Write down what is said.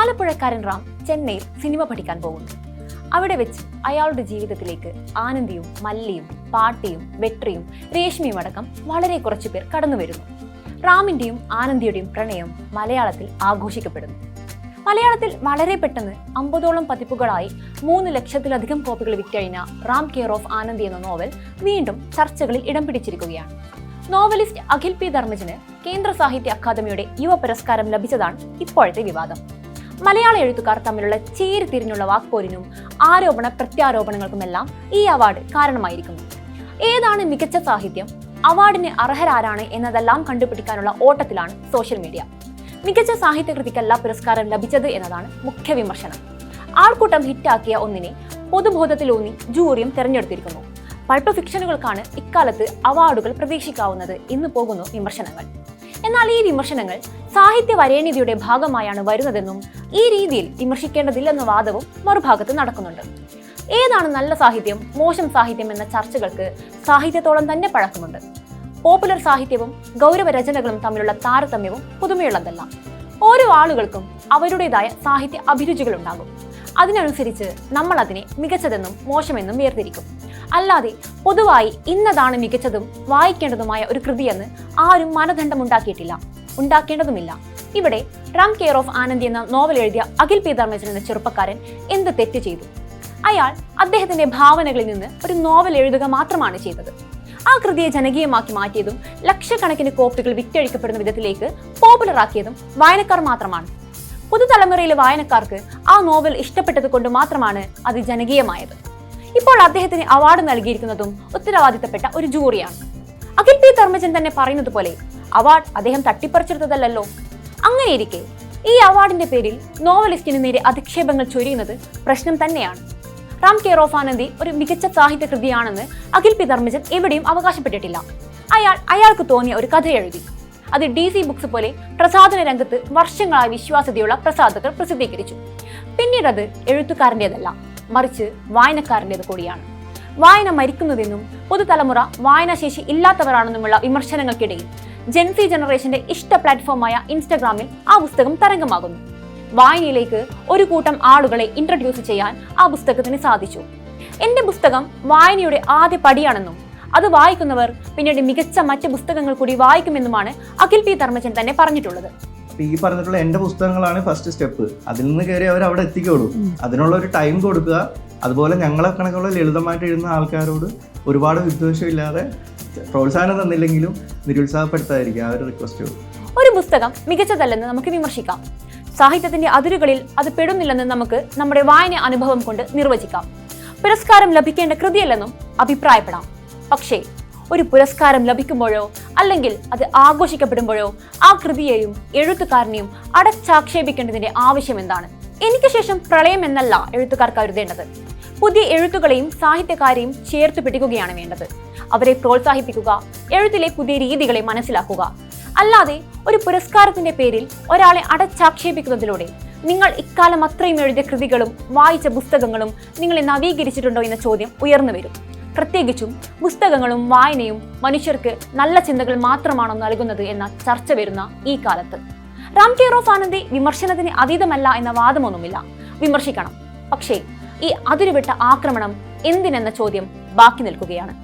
ആലപ്പുഴക്കാരൻ റാം ചെന്നൈയിൽ സിനിമ പഠിക്കാൻ പോകുന്നു. അവിടെ വെച്ച് അയാളുടെ ജീവിതത്തിലേക്ക് ആനന്ദിയും മല്ലിയും പാട്ടിയും വെട്രിയും രേഷ്മിയും അടക്കം വളരെ കുറച്ചു പേർ കടന്നു വരുന്നു. റാമിന്റെയും ആനന്ദിയുടെയും പ്രണയം മലയാളത്തിൽ ആഘോഷിക്കപ്പെടുന്നു. മലയാളത്തിൽ വളരെ പെട്ടെന്ന് 50ഓളം പതിപ്പുകളായി 3 ലക്ഷത്തിലധികം കോപ്പികൾ വിറ്റഴിഞ്ഞ റാം കെയർ ഓഫ് ആനന്ദി എന്ന നോവൽ വീണ്ടും ചർച്ചകളിൽ ഇടം പിടിച്ചിരിക്കുകയാണ്. നോവലിസ്റ്റ് അഖിൽ പി ധർമ്മജന് കേന്ദ്ര സാഹിത്യ അക്കാദമിയുടെ യുവ പുരസ്കാരം ലഭിച്ചതാണ് ഇപ്പോഴത്തെ വിവാദം. മലയാള എഴുത്തുകാർ തമ്മിലുള്ള ചേരിതിരിഞ്ഞുള്ള വാക്പോരിനും ആരോപണ പ്രത്യാരോപണങ്ങൾക്കുമെല്ലാം ഈ അവാർഡ് കാരണമായിരിക്കുന്നു. ഏതാണ് മികച്ച സാഹിത്യം, അവാർഡിന് അർഹരാരാണ് എന്നതെല്ലാം കണ്ടുപിടിക്കാനുള്ള ഓട്ടത്തിലാണ് സോഷ്യൽ മീഡിയ. മികച്ച സാഹിത്യകൃതിക്കല്ല പുരസ്കാരം ലഭിച്ചത് എന്നതാണ് മുഖ്യ വിമർശനം. ആൾക്കൂട്ടം ഹിറ്റാക്കിയ ഒന്നിനെ പൊതുബോധത്തിലൂന്നി ജൂറിയും തെരഞ്ഞെടുത്തിരിക്കുന്നു. പൾപ്പ് ഫിക്ഷനുകൾക്കാണ് ഇക്കാലത്ത് അവാർഡുകൾ പ്രതീക്ഷിക്കാവുന്നത് എന്ന് പോകുന്നു വിമർശനങ്ങൾ. എന്നാൽ ഈ വിമർശനങ്ങൾ സാഹിത്യ വരേണ്യതയുടെ ഭാഗമായാണ് വരുന്നതെന്നും ഈ രീതിയിൽ വിമർശിക്കേണ്ടതില്ലെന്ന വാദവും മറുഭാഗത്ത് നടക്കുന്നുണ്ട്. ഏതാണ് നല്ല സാഹിത്യം, മോശം സാഹിത്യം എന്ന ചർച്ചകൾക്ക് സാഹിത്യത്തോളം തന്നെ പഴക്കമുണ്ട്. പോപ്പുലർ സാഹിത്യവും ഗൗരവരചനകളും തമ്മിലുള്ള താരതമ്യവും പുതുമയുള്ളതല്ല. ഓരോ ആളുകൾക്കും അവരുടേതായ സാഹിത്യ അഭിരുചികളുണ്ടാകും. അതിനനുസരിച്ച് നമ്മൾ അതിനെ മികച്ചതെന്നും മോശമെന്നും വേർതിരിക്കും. അല്ലാതെ പൊതുവായി ഇന്നതാണ് മികച്ചതും വായിക്കേണ്ടതുമായ ഒരു കൃതിയെന്ന് ആരും മാനദണ്ഡം ഉണ്ടാക്കേണ്ടതുമില്ല. ഇവിടെ റാം കെയർ ഓഫ് ആനന്ദി എന്ന നോവൽ എഴുതിയ അഖിൽ പി ധർമ്മജൻ എന്ന ചെറുപ്പക്കാരൻ എന്ത് തെറ്റ് ചെയ്തു? അയാൾ അദ്ദേഹത്തിന്റെ ഭാവനകളിൽ നിന്ന് ഒരു നോവൽ എഴുതുക മാത്രമാണ് ചെയ്തത്. ആ കൃതിയെ ജനകീയമാക്കി മാറ്റിയതും ലക്ഷക്കണക്കിന് കോപ്പികൾ വിറ്റഴിക്കപ്പെടുന്ന വിധത്തിലേക്ക് പോപ്പുലറാക്കിയതും വായനക്കാർ മാത്രമാണ്. പുതുതലമുറയിലെ വായനക്കാർക്ക് ആ നോവൽ ഇഷ്ടപ്പെട്ടത് കൊണ്ട് മാത്രമാണ് അത് ജനകീയമായത്. ഇപ്പോൾ അദ്ദേഹത്തിന് അവാർഡ് നൽകിയിരിക്കുന്നതും ഉത്തരവാദിത്തപ്പെട്ട ഒരു ജൂറിയാണ്. അഖിൽ പി ധർമ്മജൻ തന്നെ പറയുന്നത് പോലെ അവാർഡ് അദ്ദേഹം തട്ടിപ്പറിച്ചെടുത്തതല്ലോ. അങ്ങനെയിരിക്കെ ഈ അവാർഡിന്റെ പേരിൽ നോവലിസ്റ്റിന് നേരെ അധിക്ഷേപങ്ങൾ ചൊരിയുന്നത് പ്രശ്നം തന്നെയാണ്. റാം കെയർ ഓഫ് ആനന്ദി ഒരു മികച്ച സാഹിത്യ കൃതിയാണെന്ന് അഖിൽ പി ധർമ്മജൻ എവിടെയും അവകാശപ്പെട്ടിട്ടില്ല. അയാൾക്ക് തോന്നിയ ഒരു കഥ എഴുതി. അത് DC ബുക്സ് പോലെ പ്രസാധന രംഗത്ത് വർഷങ്ങളായി വിശ്വാസ്യതയുള്ള പ്രസാധകർ പ്രസിദ്ധീകരിച്ചു. പിന്നീട് അത് എഴുത്തുകാരൻ്റെതല്ല, മറിച്ച് വായനക്കാരൻ്റെത് കൂടിയാണ്. വായന മരിക്കുന്നതെന്നും പുതുതലമുറ വായനാശേഷി ഇല്ലാത്തവരാണെന്നുമുള്ള വിമർശനങ്ങൾക്കിടയിൽ ജെൻസി ജനറേഷന്റെ ഇഷ്ട പ്ലാറ്റ്ഫോമായ ഇൻസ്റ്റഗ്രാമിൽ ആ പുസ്തകം തരംഗമാകുന്നു. വായനയിലേക്ക് ഒരു കൂട്ടം ആളുകളെ ഇൻട്രൊഡ്യൂസ് ചെയ്യാൻ ആ പുസ്തകത്തിന് സാധിച്ചു. എന്റെ പുസ്തകം വായനയുടെ ആദ്യ പടിയാണെന്നും അത് വായിക്കുന്നവർ പിന്നീട് മികച്ച മറ്റ് പുസ്തകങ്ങൾ കൂടി വായിക്കുമെന്നുമാണ് അഖിൽ പി ധർമ്മജൻ തന്നെ പറഞ്ഞിട്ടുള്ളത്. ഈ പറഞ്ഞിട്ടുള്ള എന്റെ പുസ്തകങ്ങളാണ് ഫസ്റ്റ് സ്റ്റെപ്പ്. അതിൽ നിന്ന് കയറി അവർ അവിടെ എത്തിക്കോളൂ. അതിനുള്ള ഒരു ടൈം കൊടുക്കുക. അതുപോലെ ഞങ്ങളെ കണക്കുള്ള ലളിതമായിട്ട് എഴുതുന്ന ആൾക്കാരോട് ഒരുപാട് വിദ്വേഷമില്ലാതെ പ്രോത്സാഹനം തന്നില്ലെങ്കിലും നിരുത്സാഹപ്പെടുത്താതിരിക്കുക ആ ഒരു റിക്വസ്റ്റ്. ഒരു പുസ്തകം മികച്ചതല്ലെന്ന് നമുക്ക് വിമർശിക്കാം. സാഹിത്യത്തിന്റെ അതിരുകളിൽ അത് പെടുന്നില്ലെന്ന് നമുക്ക് നമ്മുടെ വായന അനുഭവം കൊണ്ട് നിർവചിക്കാം. പുരസ്കാരം ലഭിക്കേണ്ട കൃതിയല്ലെന്നും അഭിപ്രായപ്പെടാം. പക്ഷേ ഒരു പുരസ്കാരം ലഭിക്കുമ്പോഴോ അല്ലെങ്കിൽ അത് ആഘോഷിക്കപ്പെടുമ്പോഴോ ആ കൃതിയെയും എഴുത്തുകാരനെയും അടച്ചാക്ഷേപിക്കേണ്ടതിന്റെ ആവശ്യം എന്താണ്? എനിക്ക് ശേഷം പ്രളയം എന്നല്ല എഴുത്തുകാർ കരുതേണ്ടത്. പുതിയ എഴുത്തുകളെയും സാഹിത്യകാരെയും ചേർത്ത് പിടിക്കുകയാണ് വേണ്ടത്. അവരെ പ്രോത്സാഹിപ്പിക്കുക, എഴുത്തിലെ പുതിയ രീതികളെ മനസ്സിലാക്കുക. അല്ലാതെ ഒരു പുരസ്കാരത്തിന്റെ പേരിൽ ഒരാളെ അടച്ചാക്ഷേപിക്കുന്നതിലൂടെ നിങ്ങൾ ഇക്കാലം അത്രയും എഴുതിയ കൃതികളും വായിച്ച പുസ്തകങ്ങളും നിങ്ങളെ നവീകരിച്ചിട്ടുണ്ടോ എന്ന ചോദ്യം ഉയർന്നു വരും. പ്രത്യേകിച്ചും പുസ്തകങ്ങളും വായനയും മനുഷ്യർക്ക് നല്ല ചിന്തകൾ മാത്രമാണോ നൽകുന്നത് എന്ന ചർച്ച വരുന്ന ഈ കാലത്ത് റാം കെയർ ഓഫ് ആനന്ദി വിമർശനത്തിന് അതീതമല്ല എന്ന വാദമൊന്നുമില്ല. വിമർശിക്കണം, പക്ഷേ ഈ അതിരുവിട്ട ആക്രമണം എന്തിനെന്ന ചോദ്യം ബാക്കി നിൽക്കുകയാണ്.